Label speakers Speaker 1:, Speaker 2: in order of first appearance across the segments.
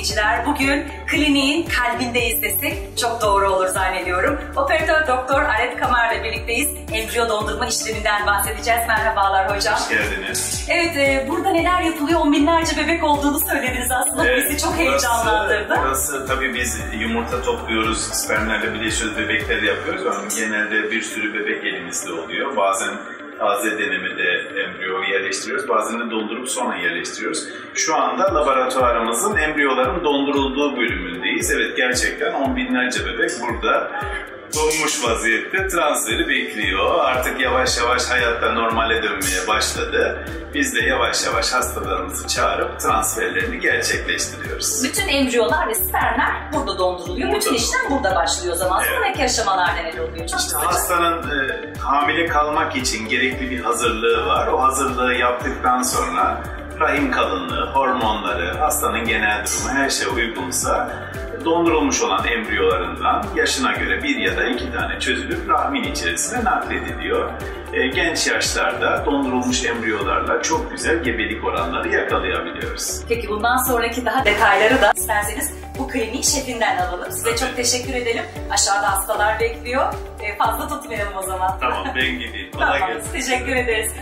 Speaker 1: izleyiciler, bugün kliniğin kalbindeyiz desek çok doğru olur zannediyorum. Operatör Doktor Aret Kamer ile birlikteyiz. Embriyo dondurma işleminden bahsedeceğiz. Merhabalar hocam.
Speaker 2: Hoş geldiniz.
Speaker 1: Evet, burada neler yapılıyor? On binlerce bebek olduğunu söylediniz aslında.
Speaker 2: Evet,
Speaker 1: bizi çok heyecanlandırdı.
Speaker 2: Burası tabii biz yumurta topluyoruz, spermlerle birleşiyoruz, bebekler yapıyoruz. Yani genelde bir sürü bebek elimizde oluyor. Bazen taze denemede embriyo yerleştiriyoruz, bazen de dondurup sonra yerleştiriyoruz. Şu anda laboratuvarımızın embriyoların dondurulduğu bölümündeyiz. Evet, gerçekten on binlerce bebek burada donmuş vaziyette transferi bekliyor. Artık yavaş yavaş hayatta normale dönmeye başladı. Biz de yavaş yavaş hastalarımızı çağırıp transferlerini gerçekleştiriyoruz.
Speaker 1: Bütün embriyolar ve spermler burada donduruluyor. Burada. Bütün işlem burada başlıyor o zaman. Evet. Sonraki aşamalar neler oluyor?
Speaker 2: İşte hastanın hamile kalmak için gerekli bir hazırlığı var. O hazırlığı yaptıktan sonra rahim kalınlığı, hormonları, hastanın genel durumu her şey uygunsa dondurulmuş olan embriyolarından yaşına göre bir ya da iki tane çözülüp rahmin içerisine naklediliyor. Genç yaşlarda dondurulmuş embriyolarla çok güzel gebelik oranları yakalayabiliyoruz.
Speaker 1: Peki bundan sonraki daha detayları da isterseniz bu kliniğin şefinden alalım. Size çok teşekkür edelim. Aşağıda hastalar bekliyor. Fazla tutmayalım o zaman.
Speaker 2: Tamam, ben gideyim.
Speaker 1: Tamam, teşekkür ederiz.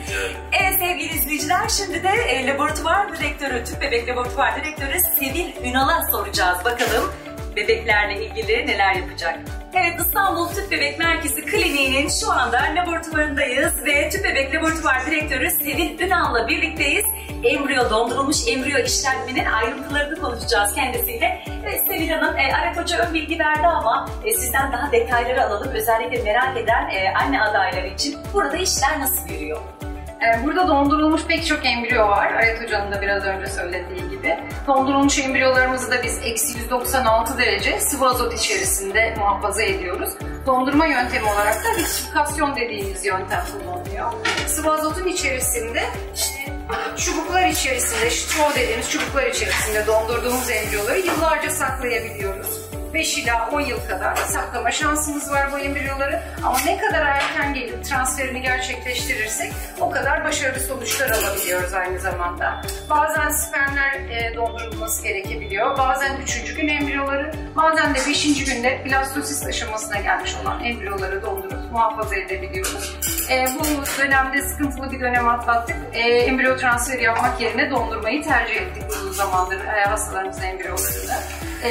Speaker 1: Evet sevgili izleyiciler, şimdi de laboratuvar direktörü, tüp bebek laboratuvar direktörü Sevil Ünal'a soracağız. Bakalım bebeklerle ilgili neler yapacak? Evet, İstanbul Tüp Bebek Merkezi Kliniği'nin şu anda laboratuvarındayız ve Tüp Bebek Laboratuvar Direktörü Sevil Ünal'la birlikteyiz. Dondurulmuş embriyo işleminin ayrıntılarını konuşacağız kendisiyle. Sevil Hanım, Aret Hoca ön bilgi verdi ama sizden daha detayları alalım. Özellikle merak eden anne adayları için burada işler nasıl yürüyor?
Speaker 3: Burada dondurulmuş pek çok embriyo var. Aret Hoca'nın da biraz önce söylediği gibi. Dondurulmuş embriyolarımızı da biz eksi 196 derece sıvı azot içerisinde muhafaza ediyoruz. Dondurma yöntemi olarak da vitrifikasyon dediğimiz yöntem kullanılıyor. Sıvı azotun içerisinde çubuklar içerisinde, straw dediğimiz çubuklar içerisinde dondurduğumuz embriyoları yıllarca saklayabiliyoruz. 5 ila 10 yıl kadar saklama şansımız var bu embriyoları, ama ne kadar erken gelip transferini gerçekleştirirsek o kadar başarılı sonuçlar alabiliyoruz aynı zamanda. Bazen spermler dondurulması gerekebiliyor, bazen 3. gün embriyoları, bazen de 5. günde blastosist aşamasına gelmiş olan embriyoları dondurup muhafaza edebiliyoruz. Bu dönemde sıkıntılı bir dönem atlattık. Embriyo transferi yapmak yerine dondurmayı tercih ettik uzun zamandır hastalarımızın embriyolarını.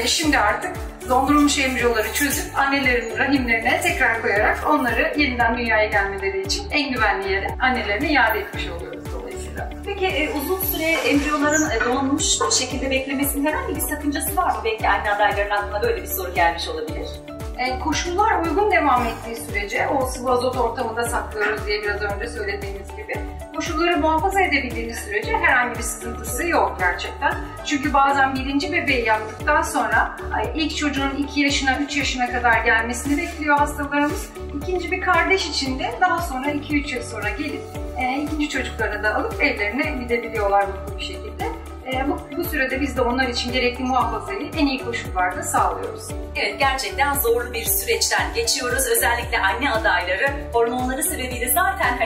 Speaker 3: Şimdi artık dondurulmuş embriyoları çözüp annelerin rahimlerine tekrar koyarak onları yeniden dünyaya gelmeleri için en güvenli yere annelerine iade etmiş oluyoruz dolayısıyla.
Speaker 1: Peki uzun süre embriyoların donmuş şekilde beklemesinin herhangi bir sakıncası var mı? Belki anne adaylarının aklına böyle bir soru gelmiş olabilir.
Speaker 3: Koşullar uygun devam ettiği sürece o sıvı azot ortamında saklıyoruz diye biraz önce söylediğimiz gibi. Koşulları muhafaza edebildiğimiz sürece herhangi bir sıkıntısı yok gerçekten. Çünkü bazen birinci bebeği yaptıktan sonra ilk çocuğun 2 yaşına 3 yaşına kadar gelmesini bekliyor hastalarımız. İkinci bir kardeş için de daha sonra 2-3 yıl sonra gelip ikinci çocuklarını da alıp evlerine gidebiliyorlar mutlu bir şekilde. Bu sürede biz de onlar için gerekli muhafazayı en iyi koşullarda sağlıyoruz.
Speaker 1: Evet, gerçekten zorlu bir süreçten geçiyoruz. Özellikle anne adayları hormonları sebebiyle zaten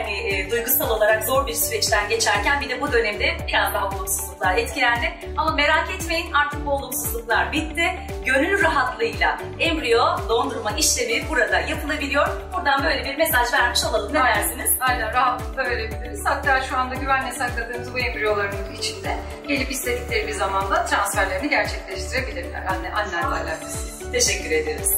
Speaker 1: duygusal olarak zor bir süreçten geçerken bir de bu dönemde biraz daha olumsuzluklar etkilendi. Ama merak etmeyin, artık bu olumsuzluklar bitti. Gönül rahatlığıyla embriyo dondurma işlemi burada yapılabiliyor. Buradan böyle bir mesaj vermiş olalım. Ne dersiniz?
Speaker 3: Aynen, rahatlıkla verebiliriz. Hatta şu anda güvenle sakladığımız bu embriyolarımız içinde gelip istedikleri bir zamanda transferlerini gerçekleştirebilirler anne adaylar.
Speaker 1: Teşekkür ederiz.